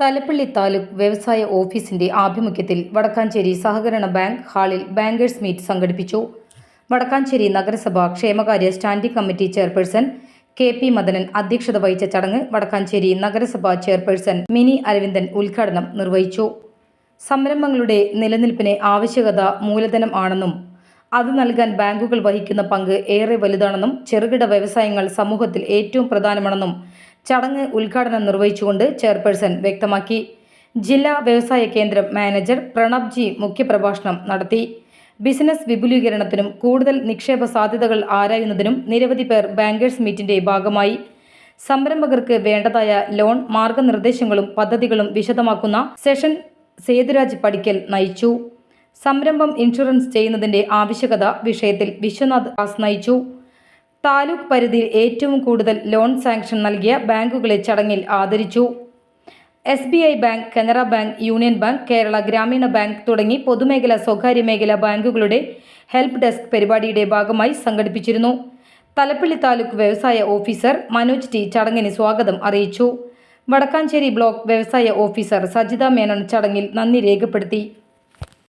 തലപ്പള്ളി താലൂക്ക് വ്യവസായ ഓഫീസിന്റെ ആഭിമുഖ്യത്തിൽ വടക്കാഞ്ചേരി സഹകരണ ബാങ്ക് ഹാളിൽ ബാങ്കേഴ്സ് മീറ്റ് സംഘടിപ്പിച്ചു. വടക്കാഞ്ചേരി നഗരസഭ ക്ഷേമകാര്യ standing committee chairperson K P. Madanan അധ്യക്ഷത വഹിച്ച ചടങ്ങ് വടക്കാഞ്ചേരി നഗരസഭ ചെയർപേഴ്സൺ മിനി അരവിന്ദൻ ഉദ്ഘാടനം നിർവഹിച്ചു. സംരംഭങ്ങളുടെ നിലനിൽപ്പിന് ആവശ്യകത മൂലധനം ആണെന്നും അത് നൽകാൻ ബാങ്കുകൾ വഹിക്കുന്ന പങ്ക് ഏറെ വലുതാണെന്നും ചെറുകിട വ്യവസായങ്ങൾ സമൂഹത്തിൽ ഏറ്റവും പ്രധാനമാണെന്നും ചടങ്ങ് ഉദ്ഘാടനം നിർവഹിച്ചുകൊണ്ട് ചെയർപേഴ്സൺ വ്യക്തമാക്കി. ജില്ലാ വ്യവസായ കേന്ദ്രം മാനേജർ പ്രണബ് ജി മുഖ്യപ്രഭാഷണം നടത്തി. ബിസിനസ് വിപുലീകരണത്തിനും കൂടുതൽ നിക്ഷേപ സാധ്യതകൾ ആരായുന്നതിനും നിരവധി പേർ ബാങ്കേഴ്സ് മീറ്റിന്റെ ഭാഗമായി. സംരംഭകർക്ക് വേണ്ടതായ ലോൺ മാർഗനിർദ്ദേശങ്ങളും പദ്ധതികളും വിശദമാക്കുന്ന സെഷൻ സേതുരാജ് പടിക്കൽ നയിച്ചു. സംരംഭം ഇൻഷുറൻസ് ചെയ്യുന്നതിന്റെ ആവശ്യകത വിഷയത്തിൽ വിശ്വനാഥ് ദാസ് നയിച്ചു. താലൂക്ക് പരിധിയിൽ ഏറ്റവും കൂടുതൽ ലോൺ സാങ്ഷൻ നൽകിയ ബാങ്കുകളെ ചടങ്ങിൽ ആദരിച്ചു. SBI bank, Canara bank, union bank, Kerala ഗ്രാമീണ ബാങ്ക് തുടങ്ങി പൊതുമേഖല സ്വകാര്യ മേഖല ബാങ്കുകളുടെ ഹെൽപ്പ് ഡെസ്ക് പരിപാടിയുടെ ഭാഗമായി സംഘടിപ്പിച്ചിരുന്നു. തലപ്പള്ളി താലൂക്ക് വ്യവസായ ഓഫീസർ മനോജ് ടി ചടങ്ങിന് സ്വാഗതം അറിയിച്ചു. വടക്കാഞ്ചേരി ബ്ലോക്ക് വ്യവസായ ഓഫീസർ സജിത മേനോൻ ചടങ്ങിൽ നന്ദി രേഖപ്പെടുത്തി.